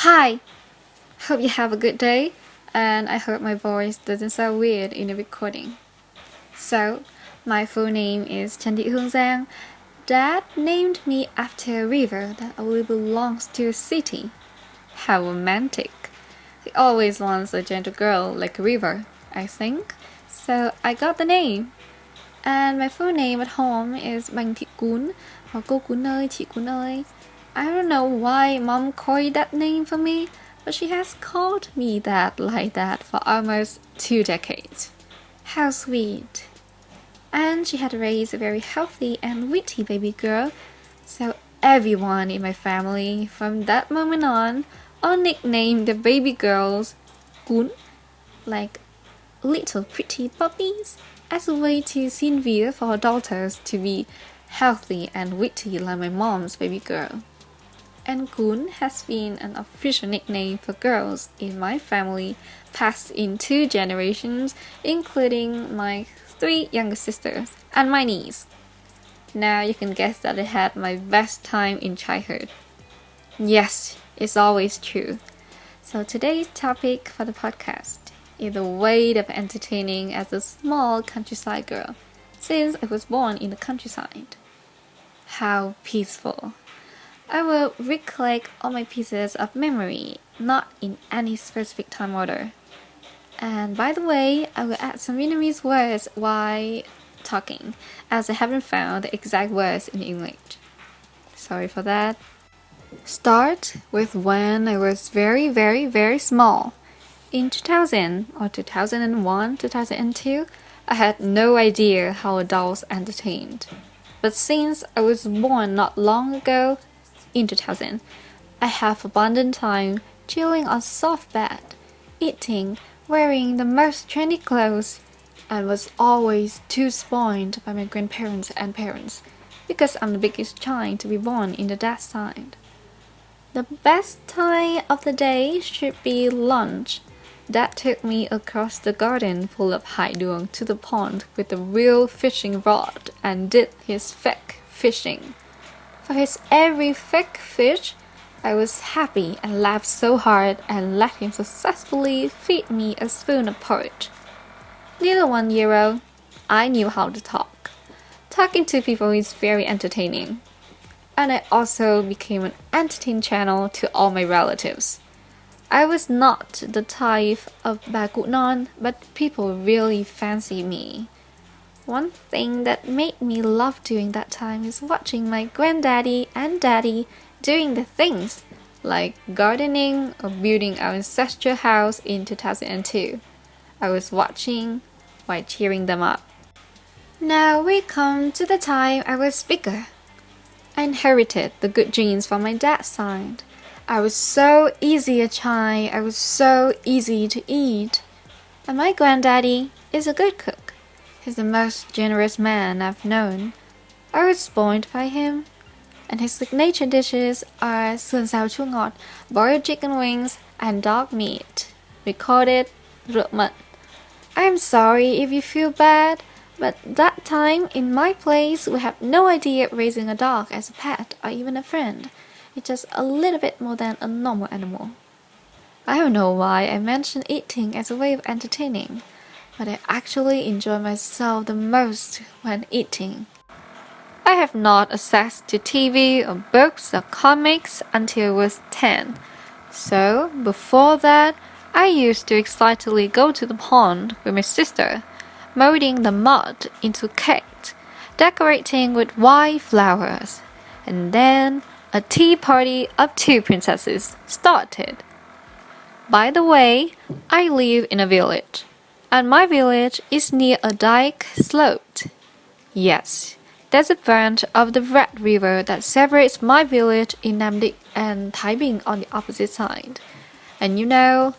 Hi! Hope you have a good day, and I hope my voice doesn't sound weird in the recording. So, my full name is Chandy Hương Giang. Dad named me after a river that only belongs to a city. How romantic! He always wants a gentle girl like a river, I think. So I got the name. And my full name at home is Bành Thị Cún, or cô Cún ơi, chị Cún ơi. I don't know why mom coined that name for me, but she has called me that like that for almost 2 decades. How sweet. And she had raised a very healthy and witty baby girl, so everyone in my family from that moment on all nicknamed the baby girls Cún, like little pretty puppies, as a way to envy for her daughters to be healthy and witty like my mom's baby girl. And Cún has been an official nickname for girls in my family, passed in 2 generations, including my 3 younger sisters and my niece. Now you can guess that I had my best time in childhood. Yes, it's always true. So today's topic for the podcast is the weight of entertaining as a small countryside girl, since I was born in the countryside. How peaceful. I will recollect all my pieces of memory, not in any specific time order. And by the way, I will add some Vietnamese words while talking, as I haven't found the exact words in English. Sorry for that. Start with when I was very, very, very small. In 2000 or 2001, 2002, I had no idea how adults entertained. But since I was born not long ago, in 2000, I have abundant time chilling on soft bed, eating, wearing the most trendy clothes, and was always too spoiled by my grandparents and parents, because I'm the biggest child to be born in the dad side. The best time of the day should be lunch. Dad took me across the garden full of hai duong to the pond with a real fishing rod and did his fake fishing. For his every fake fish, I was happy and laughed so hard and let him successfully feed me a spoon of porridge. Little 1 year old, I knew how to talk. Talking to people is very entertaining. And I also became an entertaining channel to all my relatives. I was not the type of bà cụ non, but people really fancy me. One thing that made me laugh during that time is watching my granddaddy and daddy doing the things, like gardening or building our ancestral house in 2002. I was watching while cheering them up. Now we come to the time I was bigger. I inherited the good genes from my dad's side. I was so easy a child, I was so easy to eat. And my granddaddy is a good cook. He's the most generous man I've known. I was spoiled by him. And his signature dishes are sườn xào chua ngọt, boiled chicken wings, and dog meat. We called it rượu mận. I'm sorry if you feel bad, but that time in my place we had no idea of raising a dog as a pet or even a friend. It's just a little bit more than a normal animal. I don't know why I mentioned eating as a way of entertaining, but I actually enjoy myself the most when eating. I have not access to TV or books or comics until I was 10. So, before that, I used to excitedly go to the pond with my sister, molding the mud into cakes, decorating with white flowers, and then a tea party of 2 princesses started. By the way, I live in a village, and my village is near a dike sloped. Yes, there's a branch of the Red River that separates my village in Nam Định and Thái Bình on the opposite side. And you know,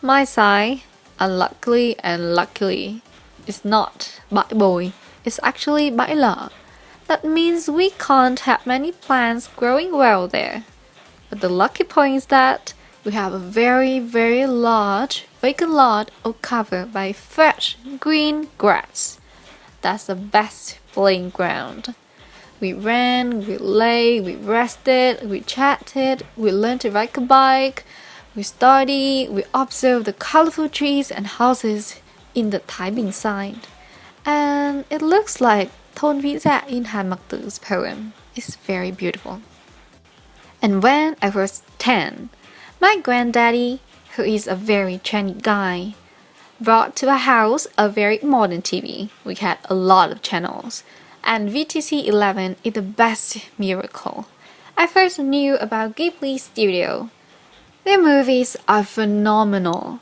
my side, unluckily and luckily, is not bãi bồi, it's actually bãi lở. That means we can't have many plants growing well there. But the lucky point is that we have a very, very large vacant lot all covered by fresh green grass. That's the best playing ground. We ran, we lay, we rested, we chatted, we learned to ride a bike, We study, we observe the colorful trees and houses in the Taiping side. And it looks like Thôn Vĩ Dạ in Hàn Mặc Tử poem is very beautiful. And when I was 10, my granddaddy, who is a very trendy guy, brought to our house a very modern TV. We had a lot of channels, and VTC 11 is the best miracle. I first knew about Ghibli Studio. Their movies are phenomenal.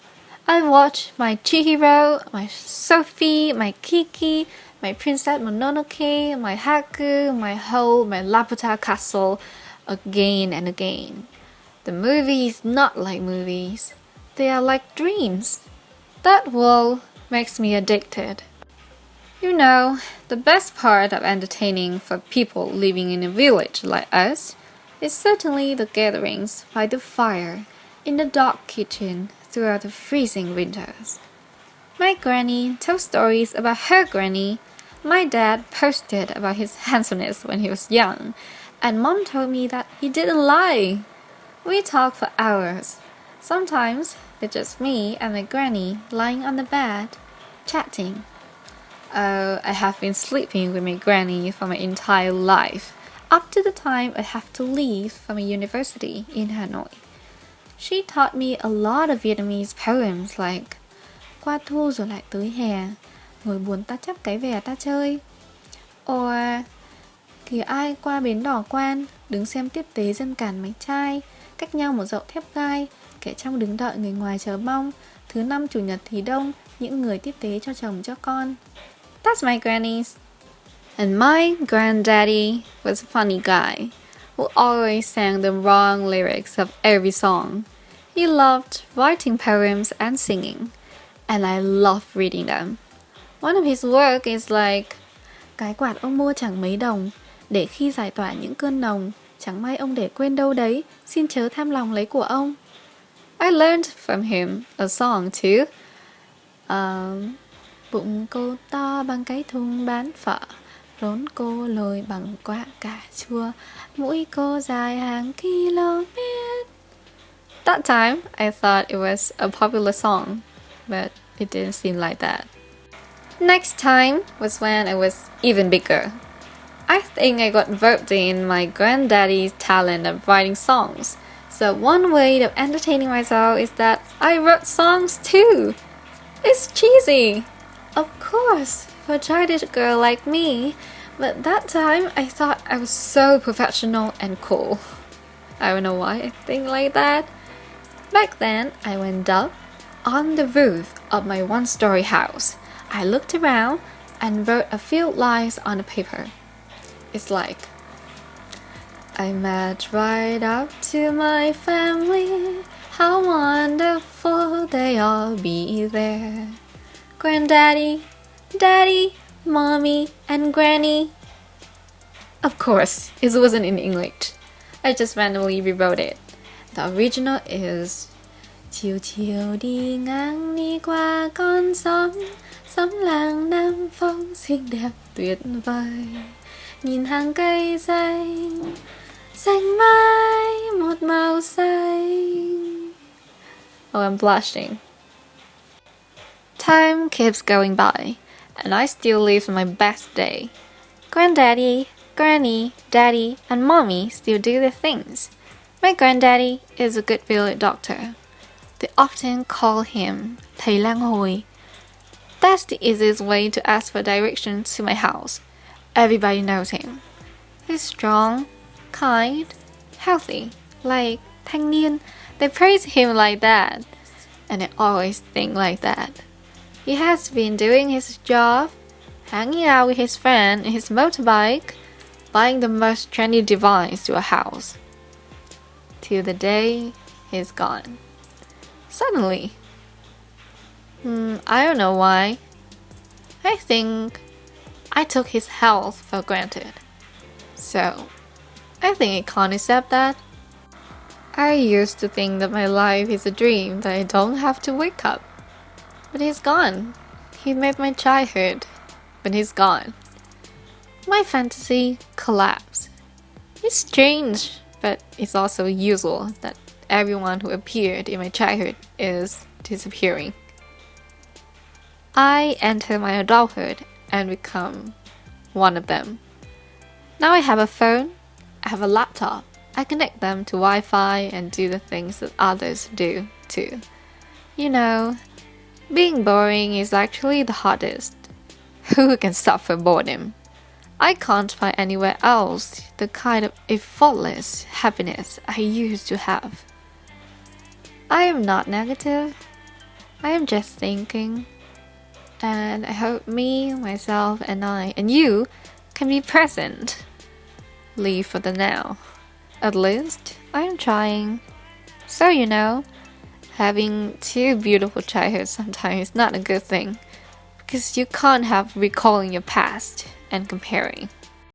I watched my Chihiro, my Sophie, my Kiki, my Princess Mononoke, my Haku, my Hole, my Laputa Castle again and again. The movies not like movies. They are like dreams. That world makes me addicted. You know, the best part of entertaining for people living in a village like us is certainly the gatherings by the fire in the dark kitchen throughout the freezing winters. My granny tells stories about her granny. My dad posted about his handsomeness when he was young, and mom told me that he didn't lie. We talk for hours. Sometimes it's just me and my granny lying on the bed, chatting. Oh, I have been sleeping with my granny for my entire life, up to the time I have to leave for my university in Hanoi. She taught me a lot of Vietnamese poems like Qua thu rồi lại tới hè, ngồi buồn ta chắp cái vẻ ta chơi. Or Kìa ai qua bến đỏ quan, đứng xem tiếp tế dân cản máy chai, cách nhau một dậu thép gai, kẻ trong đứng đợi người ngoài chờ mong, thứ năm chủ nhật thì đông, những người tiếp tế cho chồng cho con. That's my granny's. And my granddaddy was a funny guy who always sang the wrong lyrics of every song. He loved writing poems and singing, and I love reading them. One of his work is like, cái quạt ông mua chẳng mấy đồng, để khi giải tỏa những cơn nồng, chẳng may ông để quên đâu đấy, xin chớ tham lòng lấy của ông. I learned from him a song too. Bụng cô to bằng cái thùng bán phở, rốn cô lồi bằng quả cà chua, mũi cô dài hàng km. That time, I thought it was a popular song, but it didn't seem like that. Next time was when I was even bigger. I think I got roped in my granddaddy's talent of writing songs. So one way of entertaining myself is that I wrote songs too. It's cheesy, of course, for a childish girl like me, but that time I thought I was so professional and cool. I don't know why I think like that. Back then, I went up on the roof of my one-story house. I looked around and wrote a few lines on the paper. It's like, I met right up to my family. How wonderful they all be there. Granddaddy, Daddy, Mommy, and Granny. Of course, it wasn't in English. I just randomly rewrote it. The original is Chiều chiều đi ngang đi qua con xóm làng Nam Phong xinh đẹp tuyệt vời. Nhìn hàng cây xanh, xanh mãi một màu xanh. Oh, I'm blushing. Time keeps going by, and I still live my best day. Granddaddy, Granny, Daddy, and Mommy still do their things. My granddaddy is a good village doctor. They often call him Thầy Lang Hồi. That's the easiest way to ask for directions to my house. Everybody knows him. He's strong, kind, healthy, like thanh niên. They praise him like that, and I always think like that. He has been doing his job, hanging out with his friend in his motorbike, buying the most trendy device to a house. Till the day he's gone. Suddenly. I don't know why. I think I took his health for granted. So, I think I can't accept that. I used to think that my life is a dream that I don't have to wake up. But he's gone. He made my childhood, but he's gone. My fantasy collapsed. It's strange, but it's also usual that everyone who appeared in my childhood is disappearing. I enter my adulthood and become one of them. Now I have a phone, I have a laptop, I connect them to Wi-Fi and do the things that others do too. You know, being boring is actually the hardest. Who can suffer boredom? I can't find anywhere else the kind of effortless happiness I used to have. I am not negative. I am just thinking. And I hope me, myself, and I, and you can be present. Leave for the now. At least, I am trying. So you know, having two beautiful childhoods sometimes is not a good thing, because you can't have recalling your past and comparing.